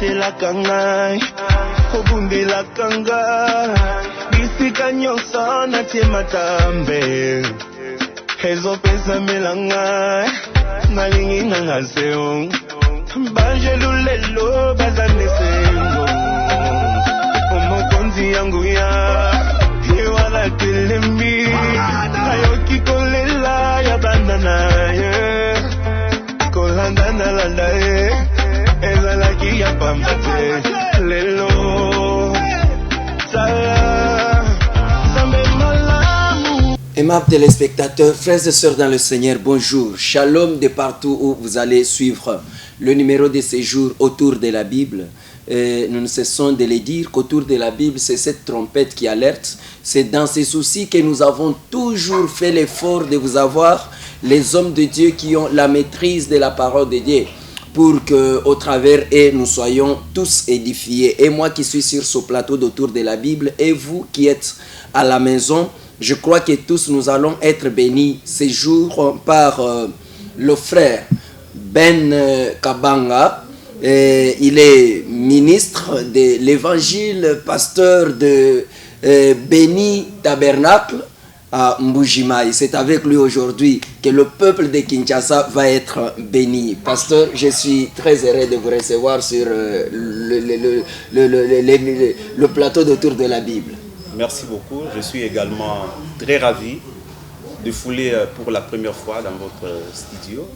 obatelaka ngai obundelaka ngai bisika nyonso natie matambe ezopesamela ngai nalingi nanga seo banjelu lelo bazande sengo omokonzi yangu ya ewala telemi ayoki kolela ya banda na ye kolanda nalanda ye ezalaki ya pamba te lelo sala zambe malamu. Aimables téléspectateurs, frères et sœurs dans le Seigneur, bonjour. Shalom de partout où vous allez suivre le numéro de séjour autour de la Bible. Nous ne cessons de le dire qu'autour de la Bible, c'est cette trompette qui alerte. C'est dans ces soucis que nous avons toujours fait l'effort de vous avoir, les hommes de Dieu qui ont la maîtrise de la parole de Dieu, pour qu'au travers eux, nous soyons tous édifiés. Et moi qui suis sur ce plateau d'autour de la Bible, et vous qui êtes à la maison, je crois que tous nous allons être bénis ces jours par le frère Ben Kabanga. Il est ministre de l'évangile, pasteur de Béni Tabernacle à Mbujimaï. C'est avec lui aujourd'hui que le peuple de Kinshasa va être béni. Pasteur, je suis très heureux de vous recevoir sur le plateau d'autour de la Bible. Merci beaucoup. Je suis également très ravi de fouler pour la première fois dans votre studio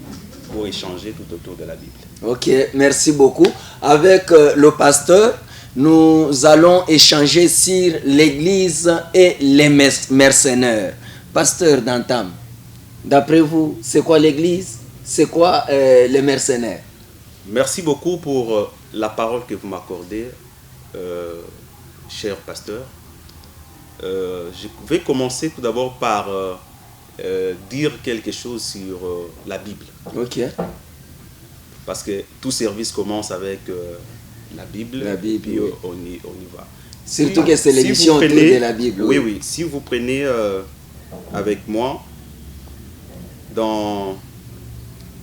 pour échanger tout autour de la Bible. Ok, merci beaucoup. Avec le pasteur, nous allons échanger sur l'Église et les mercenaires. Pasteur Dantam, d'après vous, c'est quoi l'Église? C'est quoi les mercenaires? Merci beaucoup pour la parole que vous m'accordez, cher pasteur. Je vais commencer tout d'abord par dire quelque chose sur la Bible. Ok. Parce que tout service commence avec la Bible, et puis oui. on y va. Surtout que c'est l'émission autour de la Bible. Oui, oui. Si vous prenez avec moi dans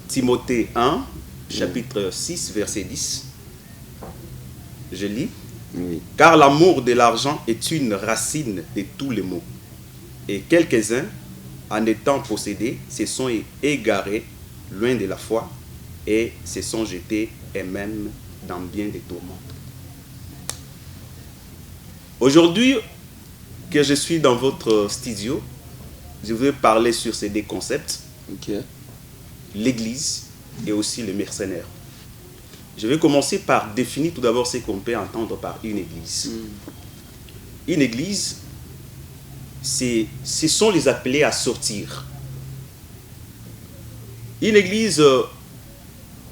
Timothée 1, chapitre 6, verset 10, je lis. Oui. Car l'amour de l'argent est une racine de tous les maux. Et quelques-uns, en étant possédés, se sont égarés loin de la foi et se sont jetés eux-mêmes dans bien des tourments. Aujourd'hui que je suis dans votre studio, je vais parler sur ces deux concepts. Ok. L'Église et aussi les mercenaires. Je vais commencer par définir tout d'abord ce qu'on peut entendre par une église. Une église, ce sont les appelés à sortir. Une église,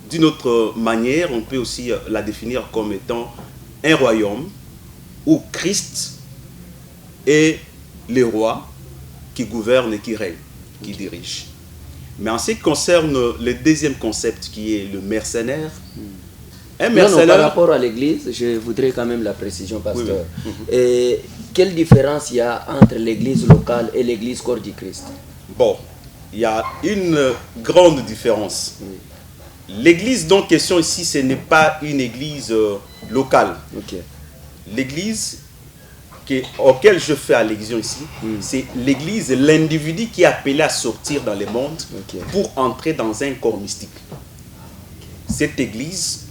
d'une autre manière, on peut aussi la définir comme étant un royaume où Christ est le roi qui gouverne et qui règne, qui dirige. Mais en ce qui concerne le deuxième concept qui est le mercenaire, non, par rapport à l'église, je voudrais quand même la précision, pasteur. Oui, oui. Et quelle différence il y a entre l'église locale et l'église corps du Christ? Bon, il y a une grande différence. Oui. L'église dont question ici, ce n'est pas une église locale. Okay. L'église auquel je fais allusion ici, c'est l'église, l'individu qui est appelé à sortir dans le monde pour entrer dans un corps mystique. Cette église,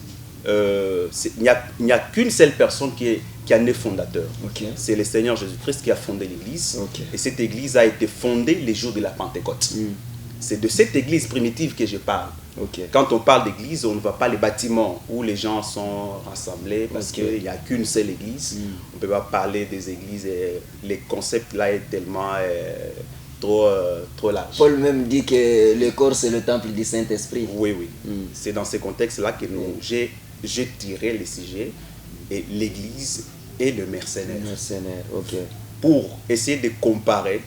il n'y a qu'une seule personne qui en est fondateur. C'est le Seigneur Jésus-Christ qui a fondé l'église. Et cette église a été fondée les jours de la Pentecôte. C'est de cette église primitive que je parle. Quand on parle d'église, on ne voit pas les bâtiments où les gens sont rassemblés parce qu'il n'y a qu'une seule église. On ne peut pas parler des églises. Les concepts là est tellement trop large. Paul même dit que le corps c'est le temple du Saint-Esprit. Oui, oui. C'est dans ce contexte-là que j'ai tiré le sujet et l'église et le mercenaire. Pour essayer de comparer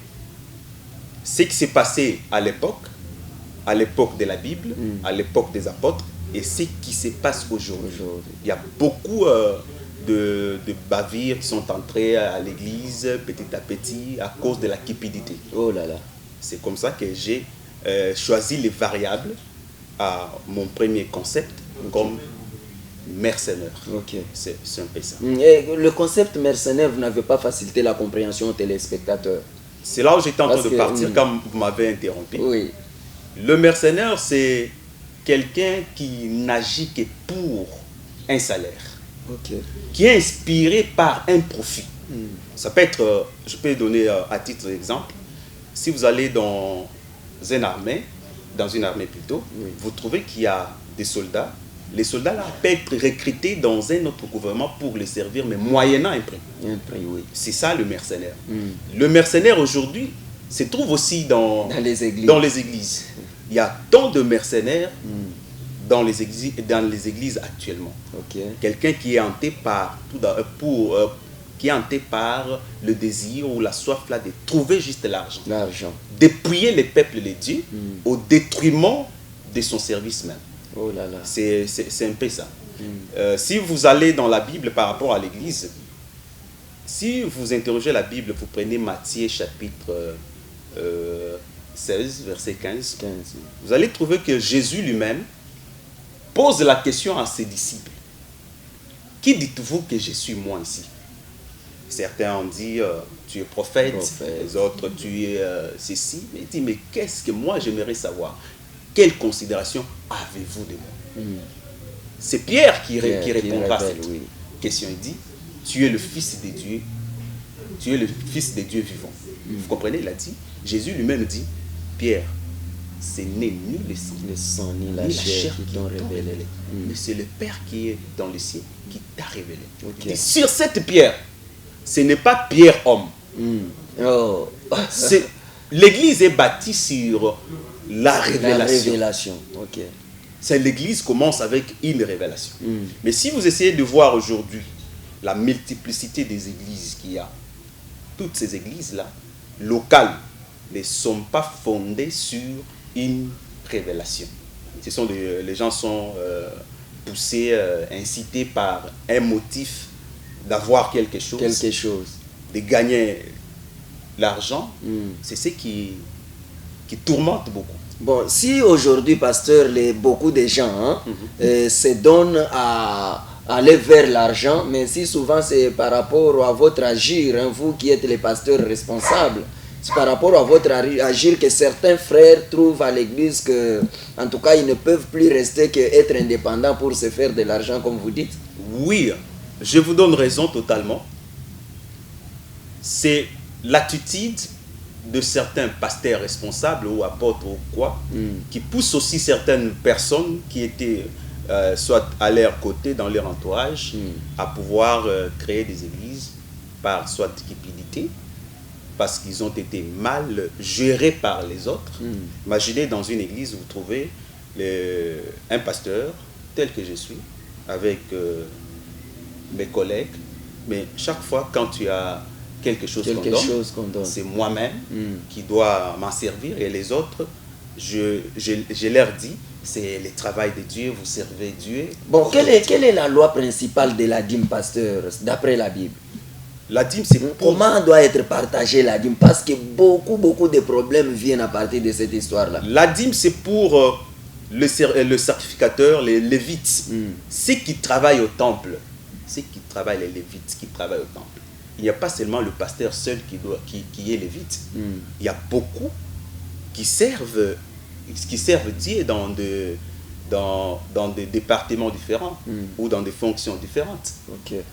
ce qui s'est passé à l'époque de la Bible, à l'époque des apôtres, et ce qui se passe aujourd'hui. Il y a beaucoup de bavires qui sont entrées à l'église petit à petit à cause de la cupidité. Oh là là. C'est comme ça que j'ai choisi les variables à mon premier concept comme mercenaires. Ok. C'est un peu ça. Et le concept mercenaire, vous n'avez pas facilité la compréhension aux téléspectateurs. C'est là où j'étais en train Parce de que, partir quand vous m'avez interrompu. Oui. Le mercenaire, c'est quelqu'un qui n'agit que pour un salaire, Ok. qui est inspiré par un profit. Ça peut être, je peux donner à titre d'exemple, si vous allez dans une armée plutôt, Oui. vous trouvez qu'il y a des soldats. Les soldats là peuvent être recrutés dans un autre gouvernement pour les servir, mais moyennant un prix. Un prix, oui. C'est ça le mercenaire. Le mercenaire aujourd'hui se trouve aussi dans les églises. dans les églises. Il y a tant de mercenaires dans les églises actuellement. Ok. Quelqu'un qui est hanté par qui est hanté par le désir ou la soif là de trouver juste l'argent, L'argent. dépouiller les peuples de Dieu au détriment de son service même. Oh là là. C'est un peu ça. Si vous allez dans la Bible par rapport à l'église, si vous interrogez la Bible, vous prenez Matthieu chapitre 16, verset 15, 15. vous allez trouver que Jésus lui-même pose la question à ses disciples. Qui dites-vous que je suis moi ici? Certains ont dit, tu es prophète, les autres, tu es ceci. Mais il dit, mais qu'est-ce que moi j'aimerais savoir? Quelle considération avez-vous de moi? C'est Pierre qui répondra à cette question. Il dit, tu es le Fils de Dieu, tu es le Fils de Dieu vivant. Vous comprenez? Il a dit, Jésus lui-même dit, Pierre, ce n'est ni le sang, ni la chair qui t'ont révélé. Mais c'est le Père qui est dans le ciel qui t'a révélé. Ok. Et sur cette pierre, ce n'est pas pierre homme. Oh. L'église est bâtie sur la révélation. La révélation. Ok. C'est l'église commence avec une révélation. Mais si vous essayez de voir aujourd'hui la multiplicité des églises qu'il y a, toutes ces églises-là, locales, ne sont pas fondées sur une révélation. Ce sont les gens sont poussés, incités par un motif d'avoir quelque chose, de gagner l'argent. C'est ce qui tourmente beaucoup. Bon, si aujourd'hui, pasteur, beaucoup de gens se donnent à aller vers l'argent, mais si souvent c'est par rapport à votre agir, vous qui êtes les pasteurs responsables, c'est par rapport à votre agir que certains frères trouvent à l'église que, en tout cas, ils ne peuvent plus rester qu'être indépendants pour se faire de l'argent, comme vous dites. Oui, je vous donne raison totalement. C'est l'attitude de certains pasteurs responsables ou apôtres ou quoi, qui poussent aussi certaines personnes qui étaient soit à leur côté, dans leur entourage, à pouvoir créer des églises par soit cupidité, parce qu'ils ont été mal gérés par les autres. Imaginez dans une église, vous trouvez un pasteur tel que je suis, avec mes collègues, mais chaque fois quand tu as quelque chose qu'on donne, c'est moi-même qui dois m'en servir, et les autres, je leur dis, c'est le travail de Dieu, vous servez Dieu. Bon, quelle est la loi principale de la dîme, pasteur, d'après la Bible? La dîme, c'est comment doit être partagée la dîme? Parce que beaucoup de problèmes viennent à partir de cette histoire-là. La dîme, c'est pour le sacrificateur, les lévites, ceux qui travaillent au temple, les lévites qui travaillent au temple. Il n'y a pas seulement le pasteur seul qui est lévite. Il y a beaucoup qui servent Dieu dans des départements différents ou dans des fonctions différentes.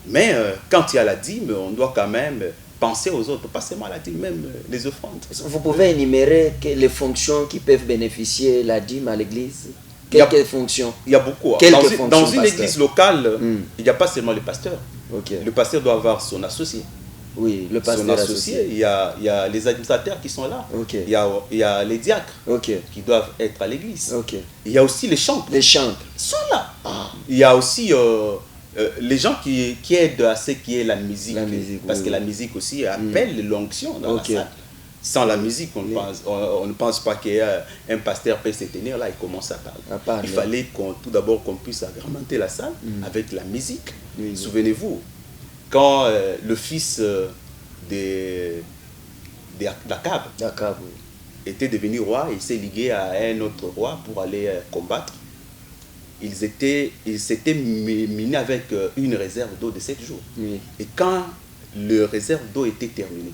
Mais quand il y a la dîme, on doit quand même penser aux autres, pas seulement la dîme, même les offrandes. Vous pouvez énumérer les fonctions qui peuvent bénéficier la dîme à l'église? Quelques fonctions? Il y a beaucoup. Dans une église locale, il n'y a pas seulement le pasteur. Le pasteur doit avoir son associé. Oui, le pasteur associé. Il y a les administrateurs qui sont là. Il y a les diacres qui doivent être à l'église. Il y a aussi les chantres. Les chantres. Ils sont là. Il y a aussi les gens qui aident à ce qui est la musique. Parce que la musique aussi appelle l'onction dans la salle. Sans la musique, on ne pense pas qu'un pasteur peut se tenir là et commence à parler. Il fallait tout d'abord qu'on puisse agrémenter la salle avec la musique. Souvenez-vous, quand le fils d'Akab était devenu roi, il s'est ligué à un autre roi pour aller combattre. ils s'étaient minés avec une réserve d'eau de 7 jours. Oui. Et quand le réserve d'eau était terminée,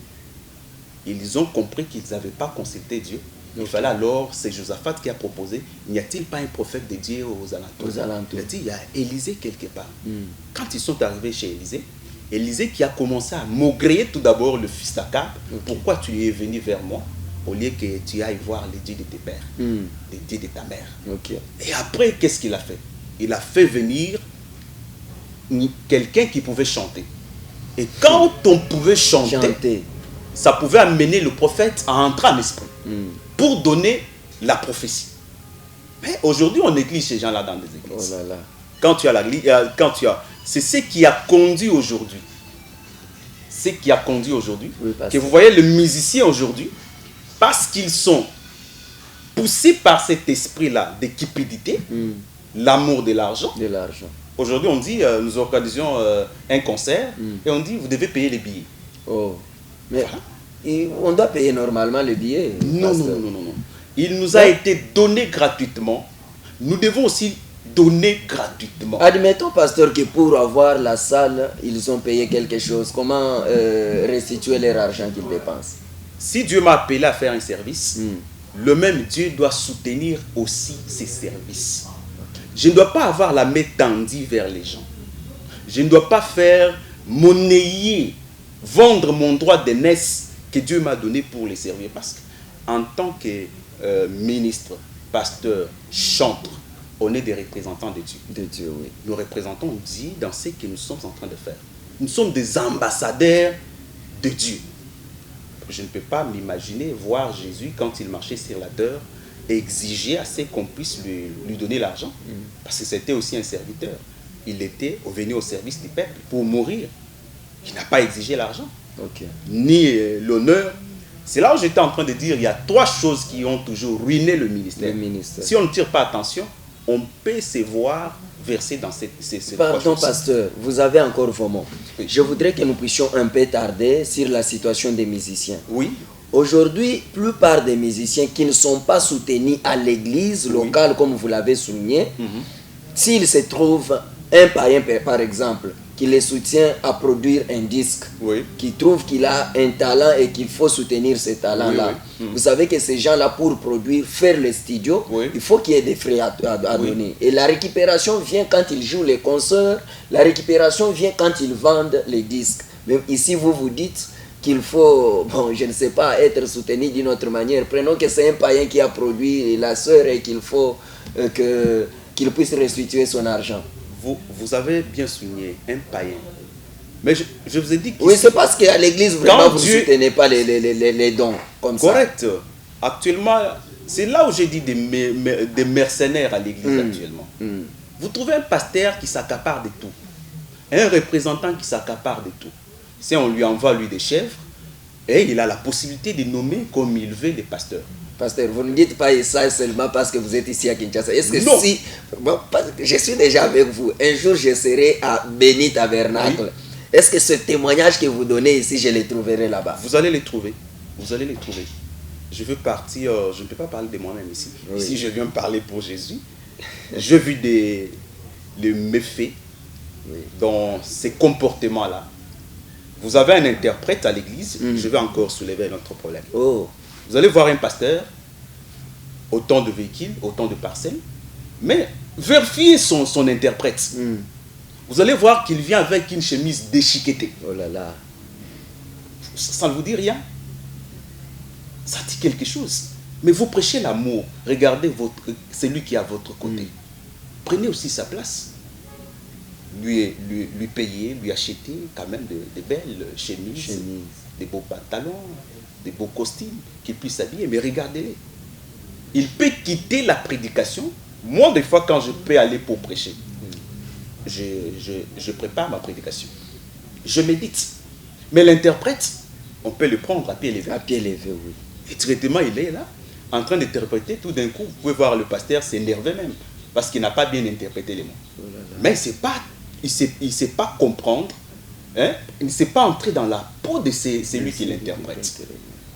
ils ont compris qu'ils n'avaient pas consulté Dieu. Il fallait alors, c'est Josaphat qui a proposé, n'y a-t-il pas un prophète de Dieu aux alentours? Aux alentours. Il a dit, il y a Élisée quelque part. Quand ils sont arrivés chez Élisée, Élisée qui a commencé à maugréer tout d'abord le fils d'Akab. Pourquoi tu es venu vers moi au lieu que tu ailles voir les dieux de tes pères, les dieux de ta mère? Et après, qu'est-ce qu'il a fait? Il a fait venir quelqu'un qui pouvait chanter. Et quand on pouvait chanter, ça pouvait amener le prophète à entrer en esprit pour donner la prophétie. Mais aujourd'hui, on néglige ces gens-là dans des églises. Oh là là. Quand tu as c'est ce qui a conduit aujourd'hui. Ce qui a conduit aujourd'hui. Oui, que vous voyez les musiciens aujourd'hui, parce qu'ils sont poussés par cet esprit-là de cupidité, l'amour de l'argent. Aujourd'hui, on dit, nous organisons un concert et on dit, vous devez payer les billets. Oh. Mais on doit payer normalement les billets. Non. Il nous a été donné gratuitement. Nous devons aussi donner gratuitement. Admettons, pasteur, que pour avoir la salle, ils ont payé quelque chose. Comment restituer leur argent qu'ils dépensent? Si Dieu m'a appelé à faire un service, le même Dieu doit soutenir aussi ces services. Je ne dois pas avoir la main tendue vers les gens. Je ne dois pas faire monnayer, vendre mon droit d'aînesse que Dieu m'a donné pour les servir. Parce qu'en tant que ministre, pasteur, chantre, on est des représentants de Dieu. De Dieu, oui. Nous représentons Dieu dans ce que nous sommes en train de faire. Nous sommes des ambassadeurs de Dieu. Je ne peux pas m'imaginer voir Jésus quand il marchait sur la terre et exiger à ce qu'on puisse lui donner l'argent. Parce que c'était aussi un serviteur. Il était venu au service du peuple pour mourir. Il n'a pas exigé l'argent, ni l'honneur. C'est là où j'étais en train de dire, il y a 3 choses qui ont toujours ruiné le ministère. Si on ne tire pas attention, on peut se voir verser dans ces Pardon, pasteur, vous avez encore vos mots. Oui. Je voudrais que nous puissions un peu tarder sur la situation des musiciens. Oui. Aujourd'hui, plupart des musiciens qui ne sont pas soutenus à l'église locale, comme vous l'avez souligné, s'ils se trouvent un païen, par exemple, qui les soutient à produire un disque, qui trouve qu'il a un talent et qu'il faut soutenir ce talent-là. Vous savez que ces gens-là, pour produire, faire le studio, il faut qu'il y ait des frais à donner. Et la récupération vient quand ils jouent les concerts, la récupération vient quand ils vendent les disques. Même ici, vous vous dites qu'il faut, bon, je ne sais pas, être soutenu d'une autre manière. Prenons que c'est un païen qui a produit la sœur et qu'il faut qu'il puisse restituer son argent. Vous avez bien souligné, un païen. Mais je vous ai dit que... Oui, c'est parce qu'à l'église, vraiment, vous ne soutenez pas les dons comme ça. Correct. Actuellement, c'est là où j'ai dit des mercenaires à l'église actuellement. Vous trouvez un pasteur qui s'accapare de tout. Un représentant qui s'accapare de tout. Si on lui envoie, lui, des chèvres, et il a la possibilité de nommer comme il veut les pasteurs. Pasteur, vous ne dites pas ça seulement parce que vous êtes ici à Kinshasa. Est-ce que non. Si... Bon, je suis déjà avec vous. Un jour, je serai à Béni Tabernacle. Est-ce que ce témoignage que vous donnez ici, je les trouverai là-bas? Vous allez les trouver. Vous allez les trouver. Je veux partir... je ne peux pas parler de moi-même ici. Ici, je viens parler pour Jésus. J'ai vu les méfaits dans ces comportements-là. Vous avez un interprète à l'église. Je vais encore soulever un autre problème. Vous allez voir un pasteur, autant de véhicules, autant de parcelles, mais vérifiez son interprète. Vous allez voir qu'il vient avec une chemise déchiquetée. Oh là là. Ça ne vous dit rien? Ça dit quelque chose. Mais vous prêchez l'amour. Regardez celui qui est à votre côté. Prenez aussi sa place. Lui payer, lui acheter quand même de belles chemises, des beaux pantalons, des beaux costumes, qu'il puisse s'habiller, mais regardez-les. Il peut quitter la prédication. Moi, des fois, quand je peux aller pour prêcher, je prépare ma prédication. Je médite. Mais l'interprète, on peut le prendre à pied levé. À pied levé, oui. Et directement, il est là, en train d'interpréter. Tout d'un coup, vous pouvez voir le pasteur s'énerver même, parce qu'il n'a pas bien interprété les mots. Mais il ne sait pas comprendre, hein? Il ne sait pas entrer dans la peau de celui qui l'interprète.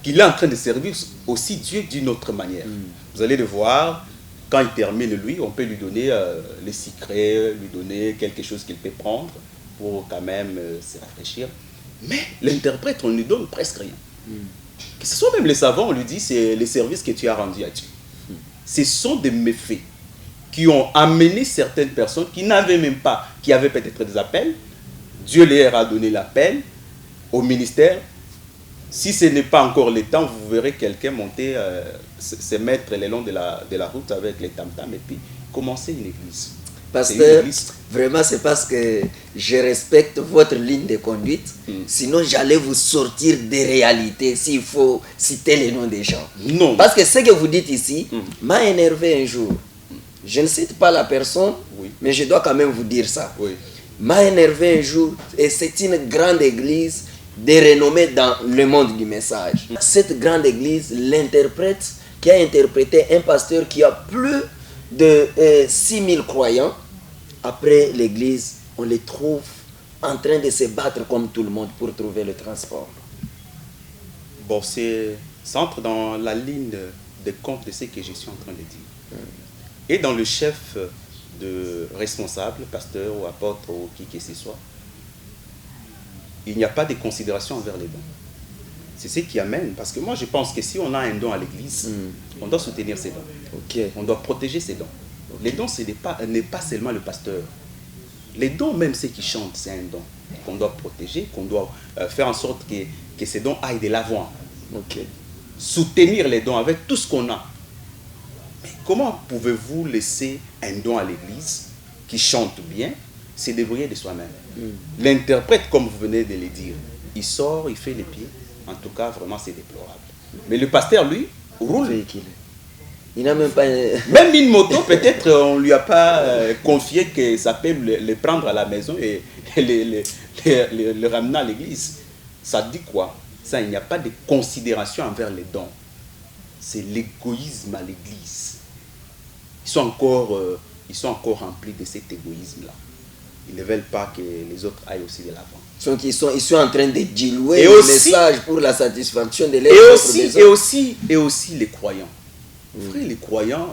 Qu'il est en train de servir aussi Dieu d'une autre manière. Vous allez le voir, quand il termine, lui, on peut lui donner les secrets, lui donner quelque chose qu'il peut prendre pour quand même se rafraîchir. Mais l'interprète, on ne lui donne presque rien. Que ce soit même les savants, on lui dit c'est les services que tu as rendus à Dieu. Ce sont des méfaits qui ont amené certaines personnes qui n'avaient même pas, qui avaient peut-être des appels. Dieu leur a donné l'appel au ministère. Si ce n'est pas encore le temps, vous verrez quelqu'un monter, se mettre le long de la route avec les tam-tams et puis commencer une église. Pasteur, vraiment c'est parce que je respecte votre ligne de conduite. Sinon j'allais vous sortir des réalités s'il faut citer les noms des gens. Non. Parce que ce que vous dites ici m'a énervé un jour. Je ne cite pas la personne, mais je dois quand même vous dire ça. Oui. M'a énervé un jour et c'est une grande église de renommée dans le monde du message. Cette grande église, l'interprète qui a interprété un pasteur qui a plus de 6000 croyants, après l'église, on les trouve en train de se battre comme tout le monde pour trouver le transport. Bon, ça entre dans la ligne de compte de ce que je suis en train de dire. Et dans le chef de responsable, pasteur ou apôtre ou qui que ce soit, il n'y a pas de considération envers les dons. C'est ce qui amène, parce que moi je pense que si on a un don à l'église, on doit soutenir ses dons. On doit protéger ses dons. Les dons, ce n'est pas seulement le pasteur. Les dons, même ceux qui chantent, c'est un don qu'on doit protéger, qu'on doit faire en sorte que ces dons aillent de l'avant. Soutenir les dons avec tout ce qu'on a. Mais comment pouvez-vous laisser un don à l'église qui chante bien se débrouiller de soi-même? L'interprète, comme vous venez de le dire, il sort, il fait les pieds. En tout cas, vraiment, c'est déplorable. Mais le pasteur, lui, roule. Il n'a même pas... Même une moto, peut-être, on ne lui a pas confié que ça peut le prendre à la maison et le ramener à l'église. Ça dit quoi? Ça, il n'y a pas de considération envers les dons. C'est l'égoïsme à l'église. Ils sont encore remplis de cet égoïsme-là. Ils ne veulent pas que les autres aillent aussi de l'avant. Donc ils sont en train de diluer le message pour la satisfaction de leurs et aussi les croyants. Frère, les croyants,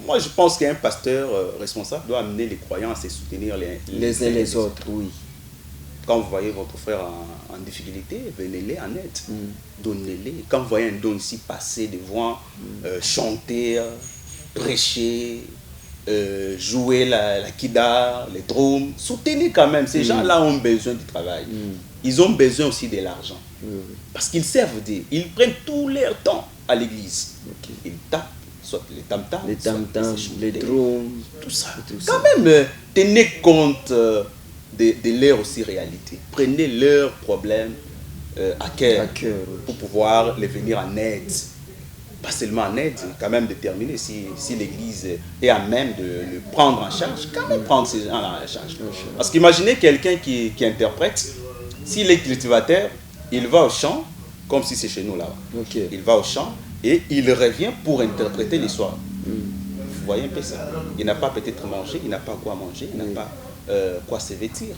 moi je pense qu'un pasteur responsable doit amener les croyants à se soutenir les uns les autres. Oui. Quand vous voyez votre frère en difficulté, venez-les en aide. Donnez-les. Quand vous voyez un don ici passer devant, chanter, prêcher, jouer la kida, les drums, soutenez quand même. Ces gens-là ont besoin du travail. Ils ont besoin aussi de l'argent. Parce qu'ils servent Dieu. Ils prennent tout leur temps à l'église. Ils tapent, soit les tam-tams, les drums, tout ça. Quand même, tenez compte de leur aussi réalité. Prenez leurs problèmes à cœur pour pouvoir les venir en aide. Pas seulement en aide, quand même déterminer si l'église est à même de le prendre en charge, quand même prendre ces gens en charge. Parce qu'imaginez quelqu'un qui interprète, s'il est cultivateur, il va au champ, comme si c'est chez nous là. Il va au champ et il revient pour interpréter l'histoire. Vous voyez un peu ça. Il n'a pas peut-être mangé, il n'a pas quoi manger, il n'a pas quoi se vêtir.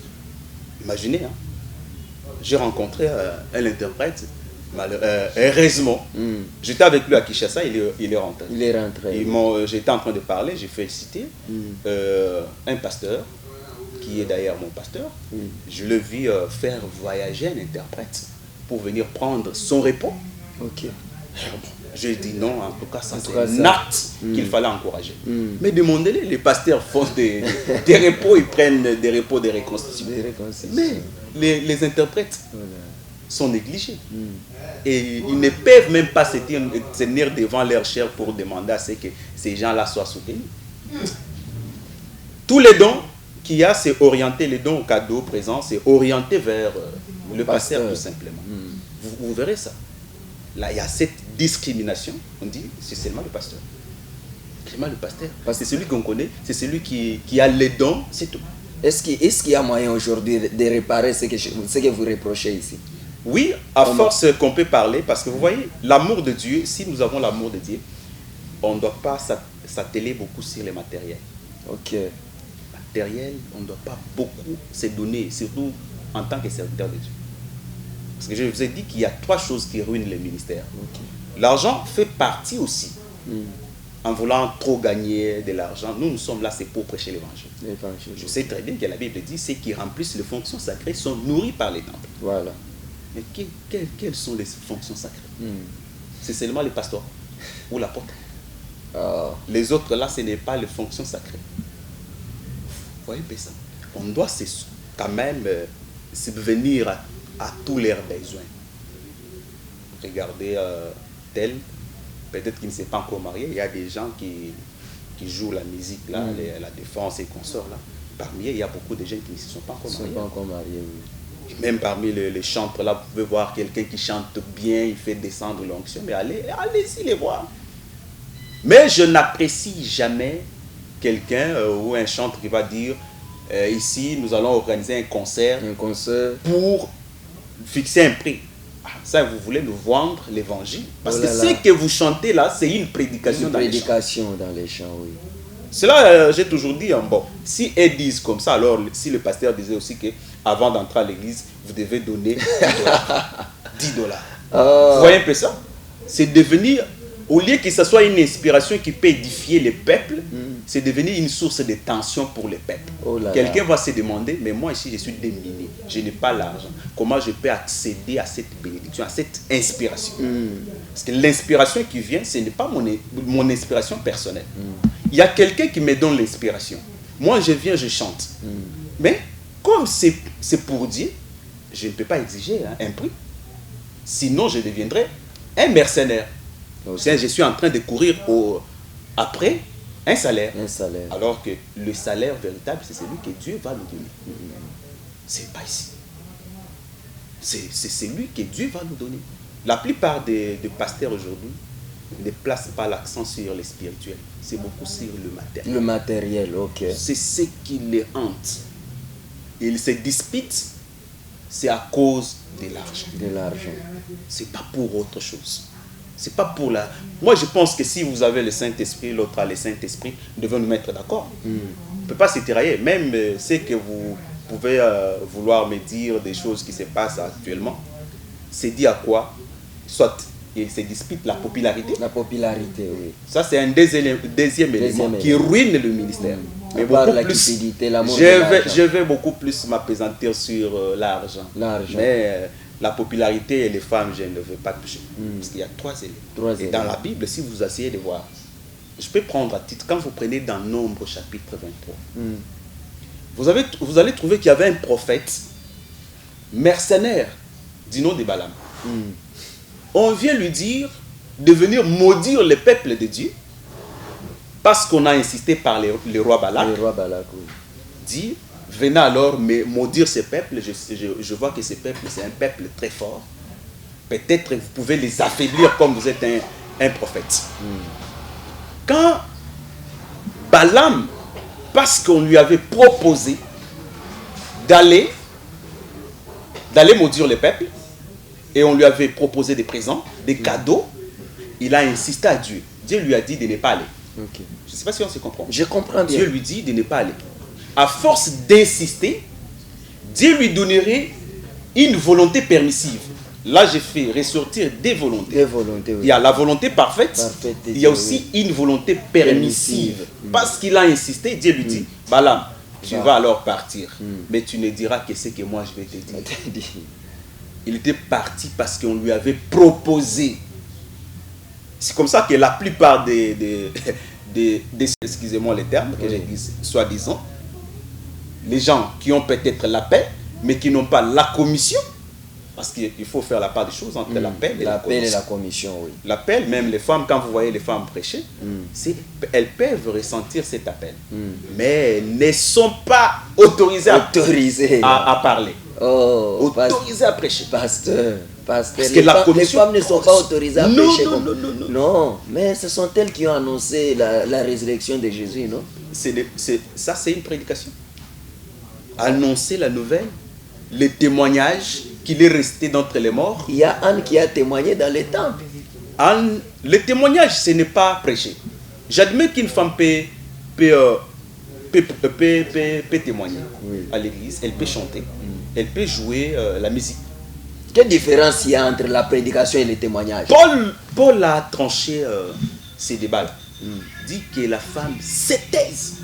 Imaginez, hein. J'ai rencontré un interprète. Heureusement, j'étais avec lui à Kinshasa, il est rentré. J'étais en train de parler, j'ai félicité un pasteur, qui est d'ailleurs mon pasteur. Je l'ai vu faire voyager un interprète pour venir prendre son repos. J'ai dit non, en tout cas, ça c'est un acte qu'il fallait encourager. Mais demandez-les, les pasteurs font des repos, ils prennent des repos de reconstitution. Mais les interprètes sont négligés. Et ils ne peuvent même pas se tenir devant leur chair pour demander à ce que ces gens-là soient soutenus. Tous les dons qu'il y a, c'est orienté, les dons au cadeau présent, c'est orienté vers le pasteur tout simplement. Vous verrez ça. Là, il y a cette discrimination. On dit, c'est seulement le pasteur. Seulement le pasteur. Parce que c'est celui qu'on connaît, c'est celui qui a les dons, c'est tout. Est-ce qu'il y a moyen aujourd'hui de réparer ce que vous reprochez ici? Oui, à force qu'on peut parler, parce que vous voyez, l'amour de Dieu, si nous avons l'amour de Dieu, on ne doit pas s'atteler beaucoup sur les matériels. Matériel, on ne doit pas beaucoup se donner, surtout en tant que serviteur de Dieu. Parce que je vous ai dit qu'il y a 3 choses qui ruinent les ministères. L'argent fait partie aussi. en voulant trop gagner de l'argent. Nous sommes là, c'est pour prêcher l'évangile. L'évangile. Je sais très bien que la Bible dit ceux qui remplissent les fonctions sacrées sont nourris par les temples. Voilà. Mais quelles sont les fonctions sacrées? C'est seulement les pasteurs ou l'apôtre. Les autres là, ce n'est pas les fonctions sacrées. Vous voyez ça? On doit quand même subvenir à tous leurs besoins. Regardez tel, peut-être qu'il ne s'est pas encore marié, il y a des gens qui jouent la musique là, la défense et consorts là. Parmi eux, il y a beaucoup de gens qui ne se sont pas encore mariés. Oui. Même parmi les chantres là, vous pouvez voir quelqu'un qui chante bien, il fait descendre l'onction, mais allez-y les voir. Mais je n'apprécie jamais quelqu'un ou un chantre qui va dire ici nous allons organiser un concert pour fixer un prix. Ça, vous voulez nous vendre l'évangile? Parce que ce que vous chantez là, c'est une prédication dans les chants. Oui. Cela, j'ai toujours dit, bon, si elles disent comme ça, alors si le pasteur disait aussi qu'avant d'entrer à l'église, vous devez donner 10 $. Vous voyez un peu ça? C'est devenir, au lieu que ce soit une inspiration qui peut édifier les peuples, c'est devenu une source de tension pour les peuples. Quelqu'un va se demander, mais moi ici je suis démuni, je n'ai pas l'argent. Comment je peux accéder à cette bénédiction, à cette inspiration? Parce que l'inspiration qui vient, ce n'est pas mon inspiration personnelle. Il y a quelqu'un qui me donne l'inspiration. Moi je viens, je chante. Mais comme c'est pour Dieu, je ne peux pas exiger un prix. Sinon je deviendrai un mercenaire. Je suis en train de courir après un salaire. Alors que le salaire véritable, c'est celui que Dieu va nous donner. C'est pas ici. C'est celui que Dieu va nous donner. La plupart des pasteurs aujourd'hui ne placent pas l'accent sur le spirituel. C'est beaucoup sur le matériel. Le matériel, ok. C'est ce qui les hante. Ils se disputent, c'est à cause de l'argent. De l'argent. C'est pas pour autre chose. C'est pas pour la... Moi, je pense que si vous avez le Saint-Esprit, l'autre a le Saint-Esprit, nous devons nous mettre d'accord. On ne peut pas se tirailler. Même ce que vous pouvez vouloir me dire des choses qui se passent actuellement, c'est dit à quoi? Soit il se dispute la popularité. La popularité, oui. Ça, c'est un deuxième élément qui ruine le ministère. Mais beaucoup la plus, cupidité, l'amour je vais beaucoup plus m'appesantir sur l'argent. Mais la popularité et les femmes, je ne veux pas toucher. Parce qu'il y a trois éléments. Et dans la Bible, si vous essayez de voir, je peux prendre à titre, quand vous prenez dans Nombre chapitre 23, vous allez trouver qu'il y avait un prophète mercenaire du nom de Balaam. On vient lui dire de venir maudire le peuple de Dieu parce qu'on a insisté par le roi Balak. Le roi Balak, oui. Dit, venez alors maudire ce peuple. Je vois que ce peuple, c'est un peuple très fort. Peut-être vous pouvez les affaiblir comme vous êtes un prophète. Quand Balaam, parce qu'on lui avait proposé d'aller maudire le peuple, et on lui avait proposé des présents, des cadeaux, il a insisté à Dieu. Dieu lui a dit de ne pas aller. Okay. Je ne sais pas si on se comprend. Je comprends bien. Dieu lui dit de ne pas aller. À force d'insister, Dieu lui donnerait une volonté permissive. Là, j'ai fait ressortir des volontés. Des volontés, oui. Il y a la volonté parfaite, il y a aussi une volonté permissive. Parce qu'il a insisté, Dieu lui dit, Balaam, tu vas alors partir. Mais tu ne diras que ce que moi je vais te dire. Il était parti parce qu'on lui avait proposé. C'est comme ça que la plupart des excusez-moi les termes que j'ai dit, soi-disant, les gens qui ont peut-être l'appel, mais qui n'ont pas la commission, parce qu'il faut faire la part des choses entre l'appel et la commission. Oui. L'appel, même les femmes, quand vous voyez les femmes prêcher, elles peuvent ressentir cet appel, mais elles ne sont pas autorisées à parler. Autorisées à prêcher. Pasteur. Parce que les femmes ne sont pas autorisées à prêcher. Non, mais ce sont elles qui ont annoncé la résurrection de Jésus, non? Ça, c'est une prédication. Annoncer la nouvelle, le témoignage qu'il est resté d'entre les morts. Il y a Anne qui a témoigné dans les temples. Anne, le témoignage, ce n'est pas prêcher. J'admets qu'une femme peut témoigner à l'église, elle peut chanter, elle peut jouer la musique. Quelle différence il y a entre la prédication et le témoignage? Paul a tranché ces débats-là. dit que la femme se taise.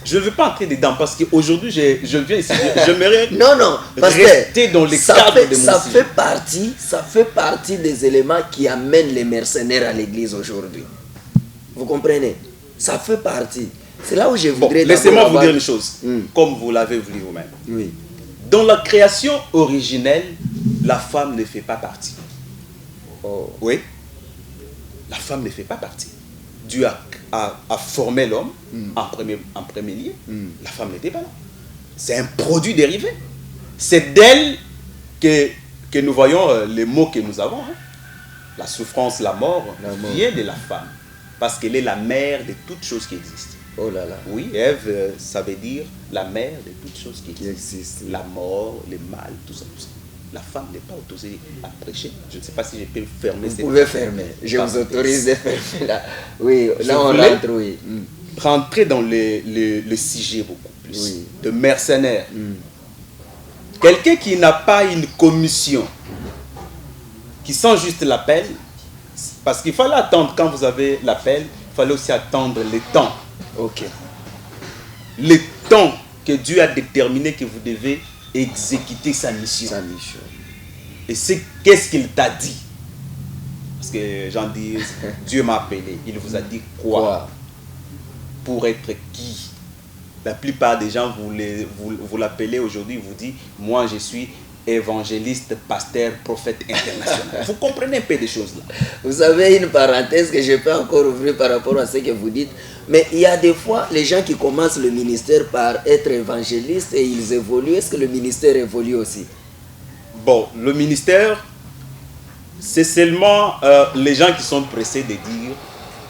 Je ne veux pas entrer dedans parce qu'aujourd'hui, je viens ici, j'aimerais Non, parce rester que dans les cadres de mon ça sujet. fait partie des éléments qui amènent les mercenaires à l'église aujourd'hui. Vous comprenez? Ça fait partie. C'est là où je Bon, voudrais... laissez-moi vous d'abord dire avoir- une chose, comme vous l'avez voulu vous-même. Oui. Dans la création originelle, la femme ne fait pas partie. Oh. Oui, la femme ne fait pas partie. Dieu a formé l'homme en premier lieu. La femme n'était pas là. C'est un produit dérivé. C'est d'elle que nous voyons les maux que nous avons. Hein. La souffrance, la mort, vient de la femme. Parce qu'elle est la mère de toutes choses qui existent. Oh là là. Oui, Ève, ça veut dire la mère de toutes choses qui Qui existent. existe. La mort, le mal, tout ça, tout ça. La femme n'est pas autorisée à prêcher. Je ne sais pas si je peux fermer Vous cette pouvez fermer. Je vous parenthèse. autorise de fermer là. Oui, Je là on voulais- rentre, oui. Rentrer dans le sujet beaucoup plus. Oui. De mercenaires. Quelqu'un qui n'a pas une commission, qui sent juste l'appel, parce qu'il fallait attendre quand vous avez l'appel, il fallait aussi attendre le temps. Ok. Le temps que Dieu a déterminé que vous devez exécuter sa mission. Sa mission. Et c'est qu'est-ce qu'il t'a dit? Parce que les gens disent, Dieu m'a appelé. Il vous a dit quoi? Quoi? Pour être qui? La plupart des gens, vous l'appelez aujourd'hui, vous dit, moi je suis évangéliste, pasteur, prophète international. Vous comprenez un peu des choses là. Vous savez, une parenthèse que je peux encore ouvrir par rapport à ce que vous dites, mais il y a des fois les gens qui commencent le ministère par être évangélistes et ils évoluent. Est-ce que le ministère évolue aussi? Bon, le ministère, c'est seulement les gens qui sont pressés de dire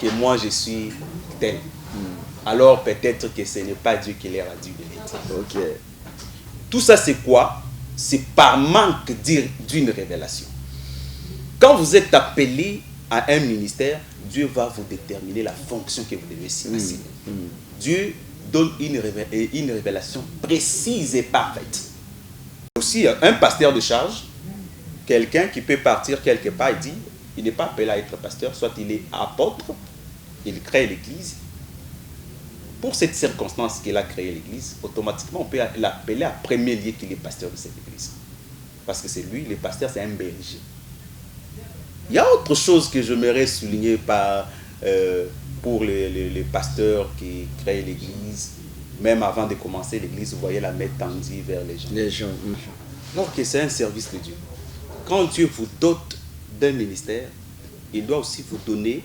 que moi je suis tel. Alors peut-être que ce n'est pas Dieu qui leur a dit de le dire. Ok. Tout ça c'est quoi? C'est par manque d'une révélation. Quand vous êtes appelé à un ministère, Dieu va vous déterminer la fonction que vous devez assumer. Dieu donne une révélation précise et parfaite. Aussi, un pasteur de charge, quelqu'un qui peut partir quelque part et dire, il n'est pas appelé à être pasteur, soit il est apôtre, il crée l'église. Pour cette circonstance qu'il a créé l'église, automatiquement on peut l'appeler à premier lieu qu'il est pasteur de cette église. Parce que c'est lui, le pasteur, c'est un berger. Il y a autre chose que j'aimerais souligner pour les pasteurs qui créent l'église. Même avant de commencer l'église, vous voyez la main tendue vers les gens. Les gens. Alors que c'est un service de Dieu. Quand Dieu vous dote d'un ministère, il doit aussi vous donner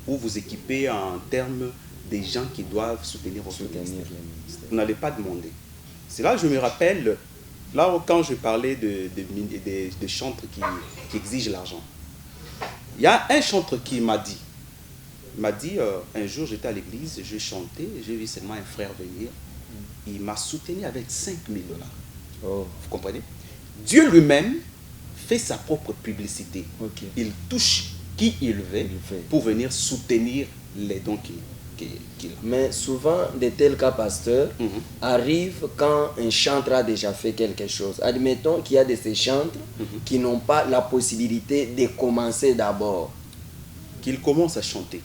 ou vous équiper en termes des gens qui doivent soutenir votre ministère. Vous n'allez pas demander. C'est là que je me rappelle, là où quand je parlais de chantres qui exigent l'argent. Il y a un chantre qui m'a dit, un jour j'étais à l'église, je chantais, j'ai vu seulement un frère venir, il m'a soutenu avec $5 000. Oh. Vous comprenez? Dieu lui-même fait sa propre publicité. Ok. Il touche qui il veut pour venir soutenir les dons qu'il a. Mais souvent, de tels cas pasteurs arrivent quand un chantre a déjà fait quelque chose. Admettons qu'il y a de ces chantres qui n'ont pas la possibilité de commencer d'abord. Qu'il commence à chanter.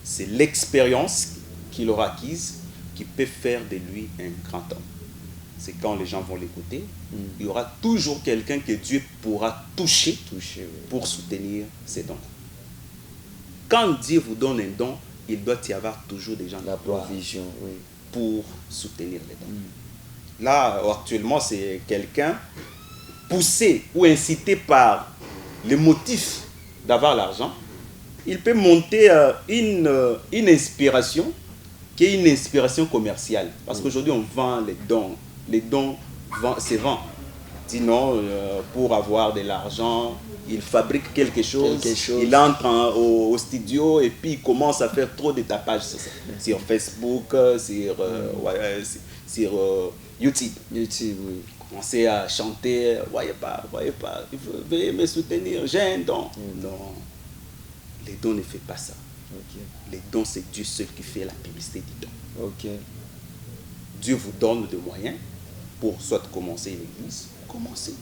C'est l'expérience qu'il aura acquise qui peut faire de lui un grand homme. C'est quand les gens vont l'écouter, il y aura toujours quelqu'un que Dieu pourra toucher pour soutenir ses dons. Quand Dieu vous donne un don, il doit y avoir toujours des gens La provision, oui. pour soutenir les dons. Là, actuellement, c'est quelqu'un poussé ou incité par le motif d'avoir l'argent. Il peut monter une inspiration qui est une inspiration commerciale. Parce qu'aujourd'hui, on vend les dons. Les dons se vendent. Sinon, pour avoir de l'argent, il fabrique quelque chose. Il entre au studio et puis il commence à faire trop de tapage sur Facebook, sur YouTube. YouTube, oui. Commencer à chanter, voyez pas, veuillez me soutenir, j'ai un don. Non, les dons ne font pas ça. Okay. Les dons, c'est Dieu seul qui fait la publicité du don. Okay. Dieu vous donne des moyens pour soit commencer une église, commencer.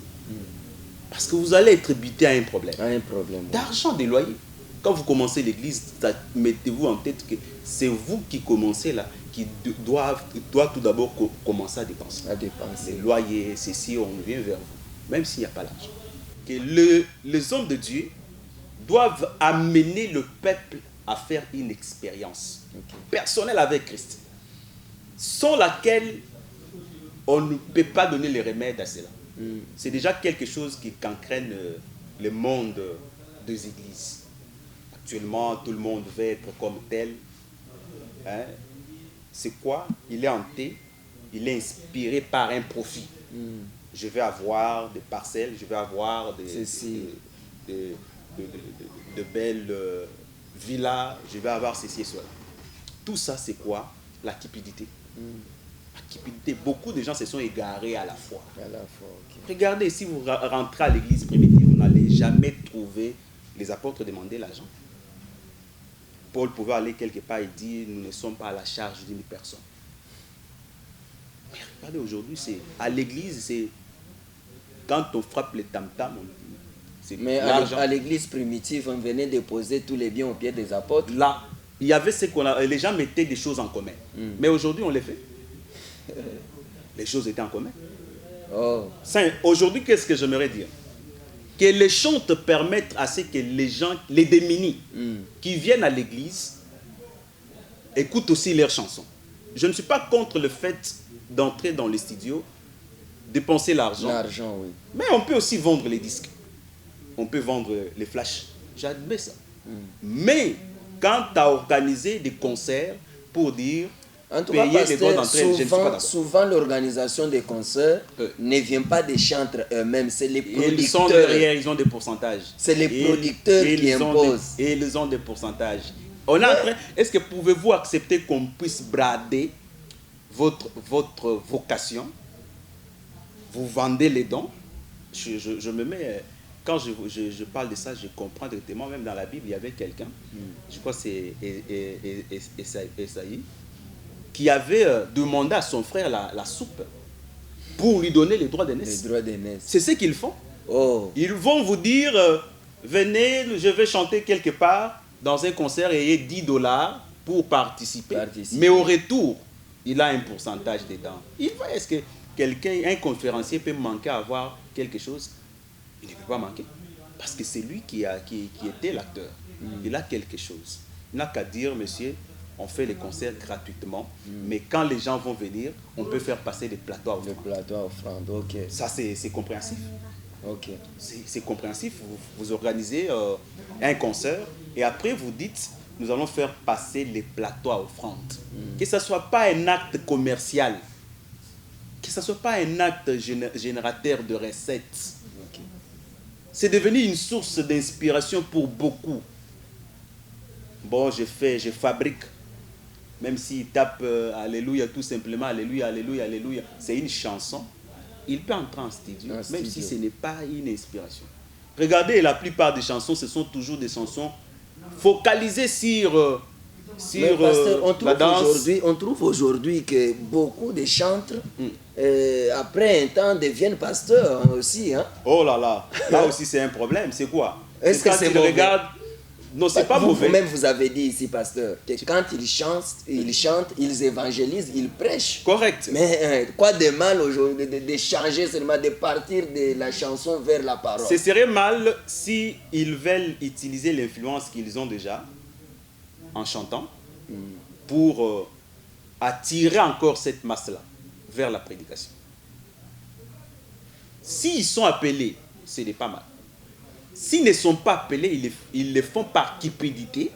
Parce que vous allez être buté à un problème. Un problème. D'argent, des loyers. Quand vous commencez l'église, mettez-vous en tête que c'est vous qui commencez là, qui doit tout d'abord commencer à dépenser. À dépenser. Les loyers, ceci, on vient vers vous, même s'il n'y a pas l'argent. Que les hommes de Dieu doivent amener le peuple à faire une expérience personnelle avec Christ, sans laquelle on ne peut pas donner les remèdes à cela. C'est déjà quelque chose qui cancrène le monde des églises. Actuellement, tout le monde veut être comme tel. Hein? C'est quoi? Il est hanté, il est inspiré par un profit. Je vais avoir des parcelles, je vais avoir de belles villas, je vais avoir ceci et cela. Tout ça, c'est quoi? La cupidité. La cupidité. Beaucoup de gens se sont égarés à la fois. Regardez, si vous rentrez à l'église primitive, vous n'allez jamais trouver les apôtres demander l'argent. Paul pouvait aller quelque part et dire, nous ne sommes pas à la charge d'une personne. Mais regardez, aujourd'hui, c'est à l'église, c'est quand on frappe les tam-tams, mais à l'église primitive, on venait déposer tous les biens aux pieds des apôtres. Là, il y avait ce qu'on a, les gens mettaient des choses en commun. Mais aujourd'hui, on les fait. Les choses étaient en commun. Aujourd'hui, qu'est-ce que j'aimerais dire? Que les chants permettent à ce que les gens, les démunis, qui viennent à l'église, écoutent aussi leurs chansons. Je ne suis pas contre le fait d'entrer dans les studios, dépenser l'argent. L'argent, oui. Mais on peut aussi vendre les disques. On peut vendre les flashs. J'admets ça. Mais quand tu as organisé des concerts pour dire... En tout cas, pasteur, souvent l'organisation des concerts ne vient pas des chantres eux-mêmes, c'est les producteurs. Ils sont derrière, ils ont des pourcentages. C'est les producteurs qui imposent. Et ils ont des pourcentages. Est-ce que pouvez-vous accepter qu'on puisse brader votre vocation? Vous vendez les dons. Je me mets... Quand je parle de ça, je comprends directement. Même dans la Bible, il y avait quelqu'un, je crois que c'est Esaïe, qui avait demandé à son frère la soupe pour lui donner les droits d'aînesse. Les droits d'aînesse. C'est ce qu'ils font. Ils vont vous dire, venez, je vais chanter quelque part dans un concert et ayez $10 pour participer. Mais au retour, il a un pourcentage dedans. Est-ce que quelqu'un, un conférencier peut manquer à avoir quelque chose? Il ne peut pas manquer. Parce que c'est lui qui était l'acteur. Il a quelque chose. Il n'a qu'à dire, monsieur, on fait les concerts gratuitement, mais quand les gens vont venir, on peut faire passer des plateaux à offrande. Des plateaux à offrande, ok. Ça, c'est compréhensif. Ok. C'est compréhensif. Vous organisez un concert et après vous dites, nous allons faire passer les plateaux à offrande. Que ce ne soit pas un acte commercial, que ce ne soit pas un acte générateur de recettes. Okay. C'est devenu une source d'inspiration pour beaucoup. Bon, je fabrique. Même s'il tape Alléluia, tout simplement, Alléluia, Alléluia, Alléluia, c'est une chanson. Il peut entrer en studio, même si ce n'est pas une inspiration. Regardez, la plupart des chansons, ce sont toujours des chansons focalisées sur la danse. On trouve aujourd'hui que beaucoup de chantres, après un temps, deviennent pasteurs aussi. Hein? Oh là là, là aussi c'est un problème. C'est quoi? Est-ce que c'est mauvais? Non, c'est pas mauvais. Vous-même, vous avez dit ici, pasteur, que quand ils chantent, ils évangélisent, ils prêchent. Correct. Mais quoi de mal aujourd'hui de changer seulement, de partir de la chanson vers la parole? Ce serait mal si ils veulent utiliser l'influence qu'ils ont déjà en chantant pour attirer encore cette masse-là vers la prédication. S'ils sont appelés, ce n'est pas mal. S'ils ne sont pas appelés, ils le font par cupidité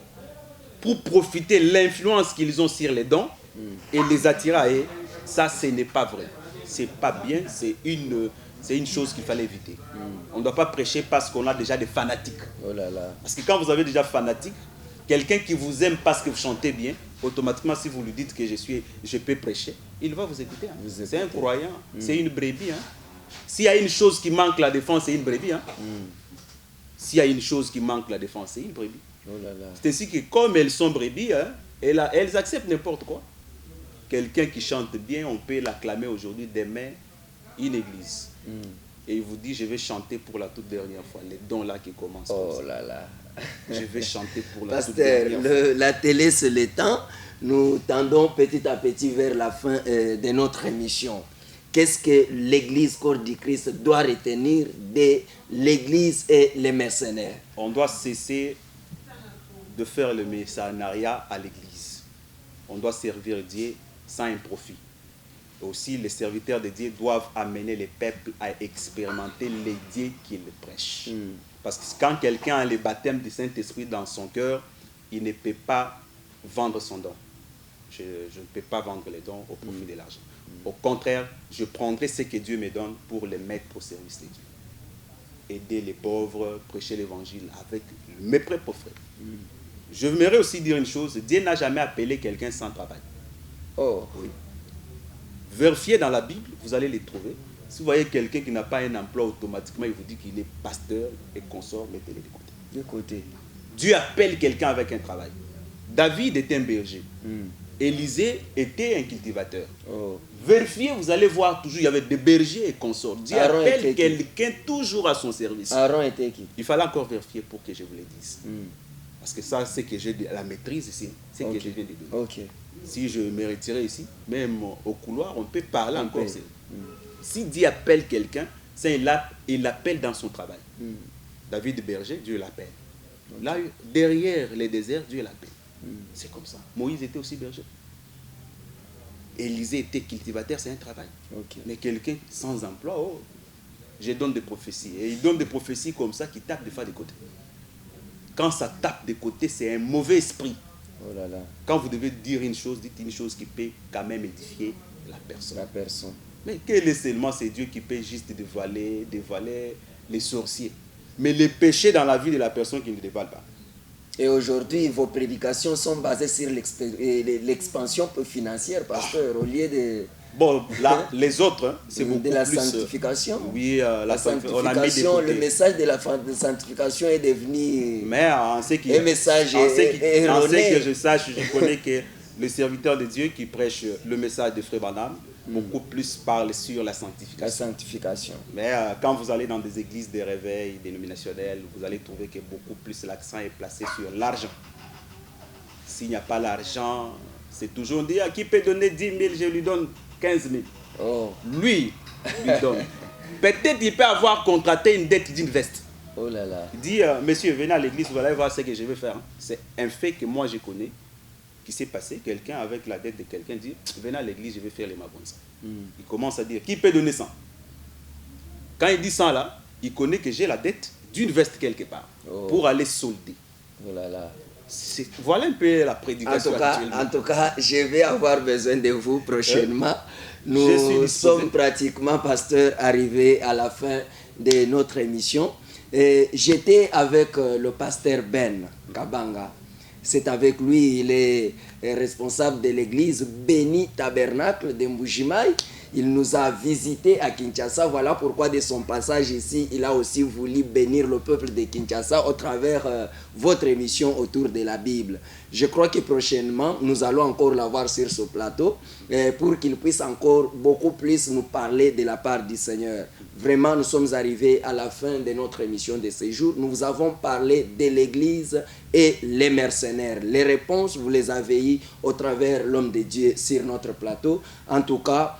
pour profiter de l'influence qu'ils ont sur les dons et les attirer à eux. Ça, ce n'est pas vrai. Ce n'est pas bien, c'est une chose qu'il fallait éviter. On ne doit pas prêcher parce qu'on a déjà des fanatiques. Oh là là. Parce que quand vous avez déjà fanatique, quelqu'un qui vous aime parce que vous chantez bien, automatiquement, si vous lui dites que je peux prêcher, il va vous écouter. Hein. C'est un croyant, c'est une brebis. Hein. S'il y a une chose qui manque la défense, c'est une brebis. Hein. S'il y a une chose qui manque la défense, c'est une brebis. Oh là là. C'est ainsi que comme elles sont brebis, hein, elles acceptent n'importe quoi. Quelqu'un qui chante bien, on peut l'acclamer aujourd'hui, demain, une église. et il vous dit, je vais chanter pour la toute dernière fois, les dons là qui commencent. Oh là là. Je vais chanter pour la toute Pasteur, dernière fois. la télé, c'est le temps. Nous tendons petit à petit vers la fin de notre émission. Qu'est-ce que l'Église corps du Christ doit retenir de l'Église et les mercenaires? On doit cesser de faire le mercenariat à l'Église. On doit servir Dieu sans un profit. Aussi, les serviteurs de Dieu doivent amener les peuples à expérimenter les dieux qu'ils prêchent. Parce que quand quelqu'un a le baptême du Saint-Esprit dans son cœur, il ne peut pas vendre son don. Je ne peux pas vendre les dons au profit de l'argent. Au contraire, je prendrai ce que Dieu me donne pour les mettre au service de Dieu. Aider les pauvres, prêcher l'évangile avec mes propres frères. Je voudrais aussi dire une chose, Dieu n'a jamais appelé quelqu'un sans travail. Oh, Oui. Vérifiez dans la Bible, vous allez les trouver. Si vous voyez quelqu'un qui n'a pas un emploi, automatiquement, il vous dit qu'il est pasteur et consort, mettez-le de côté. de côté. Dieu appelle quelqu'un avec un travail. David était un berger. Élisée était un cultivateur. Oh. Vérifiez, vous allez voir toujours, il y avait des bergers et consorts. Dieu Aaron appelle était qui? quelqu'un toujours à son service. Aaron était qui? Il fallait encore vérifier pour que je vous le dise. Parce que ça, c'est que j'ai la maîtrise ici. C'est Ok. que je viens de dire. Ok. Si je me retirais ici, même au couloir, on peut parler On encore. peut. Si Dieu appelle quelqu'un, il l'appelle dans son travail. David berger, Dieu l'appelle. Là, derrière les déserts, Dieu l'appelle. C'est comme ça. Moïse était aussi berger. Élisée était cultivateur, c'est un travail. Ok. Mais quelqu'un sans emploi, oh, je donne des prophéties. Et il donne des prophéties comme ça qui tapent des fois de côté. Quand ça tape de côté, c'est un mauvais esprit. Oh là là. Quand vous devez dire une chose, dites une chose qui peut quand même édifier la personne. La personne. Mais quel est seulement, c'est Dieu qui peut juste dévoiler les sorciers. Mais les péchés dans la vie de la personne qui ne dévoile pas. Et aujourd'hui, vos prédications sont basées sur l'expansion financière, pasteur, au lieu de... Bon, là, les autres, hein, c'est beaucoup de la plus... sanctification. Oui, La on a mis des sanctification, côtés. le message de la sanctification est devenu Mais en ce qui, un message en ce qui- en ce erroné. que je sache, je connais que les serviteurs de Dieu qui prêchent le message de Frère Branham, beaucoup plus parlent sur la La sanctification. sanctification. Mais quand vous allez dans des églises de réveil dénominationnelles, vous allez trouver que beaucoup plus l'accent est placé sur l'argent. S'il n'y a pas l'argent, c'est toujours dit, qui peut donner 10 000, je lui donne 15 000. Oh, Lui donne. Peut-être il peut avoir contracté une dette d'une veste. oh là là. Il dit, monsieur, venez à l'église, vous allez voir ce que je vais faire. C'est un fait que moi je connais, qui s'est passé. Quelqu'un avec la dette de quelqu'un dit, venez à l'église, je vais faire les mabonnes. Il commence à dire, qui peut donner 100? Quand il dit 100 là, il connaît que j'ai la dette d'une veste quelque part, Oh. pour aller solder. Oh là là. Voilà un peu la prédication actuellement. En tout cas, je vais avoir besoin de vous prochainement. Je suis Nous disposé. sommes pratiquement, pasteur, arrivés à la fin de notre émission. Et j'étais avec le pasteur Ben Kabanga. C'est avec lui, il est responsable de l'église Béni Tabernacle de Mbujimaï. Il nous a visités à Kinshasa. Voilà pourquoi de son passage ici, il a aussi voulu bénir le peuple de Kinshasa au travers votre émission autour de la Bible. Je crois que prochainement, nous allons encore l'avoir sur ce plateau pour qu'il puisse encore beaucoup plus nous parler de la part du Seigneur. Vraiment, nous sommes arrivés à la fin de notre émission de ce jour. Nous vous avons parlé de l'Église et les mercenaires. Les réponses, vous les avez eues au travers l'homme de Dieu sur notre plateau. En tout cas,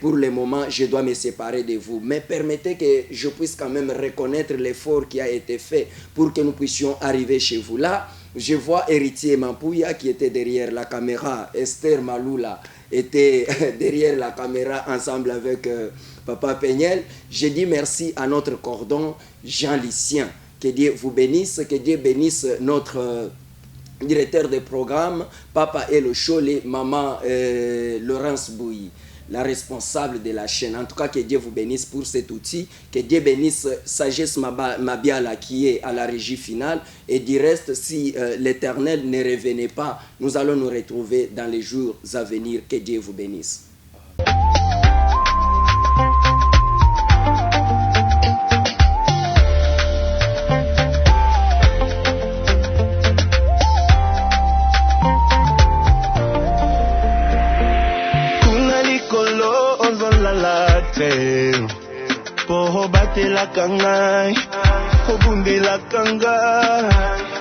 pour le moment, je dois me séparer de vous. Mais permettez que je puisse quand même reconnaître l'effort qui a été fait pour que nous puissions arriver chez vous. Là, je vois Héritier Mampouya qui était derrière la caméra. Esther Maloula était derrière la caméra ensemble avec Papa Peignel. Je dis merci à notre cordon Jean Lucien. Que Dieu vous bénisse, que Dieu bénisse notre directeur de programme, Papa Elo Chole, Maman Laurence Bouilly, la responsable de la chaîne. En tout cas, que Dieu vous bénisse pour cet outil, que Dieu bénisse Sagesse Mabiala qui est à la régie finale. Et du reste, si l'Éternel ne revenait pas, nous allons nous retrouver dans les jours à venir. Que Dieu vous bénisse. Kuna likolo onzolalate. Oh. olatelaka ngai obundelaka ngai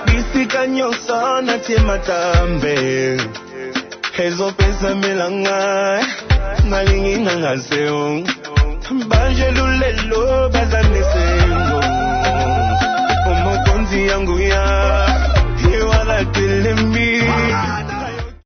bisika nyonso natie matambe ezopesambela ngai nalingi nanga seo banjelu lelo bazande sengo omokonzi yangu ya ewala telemi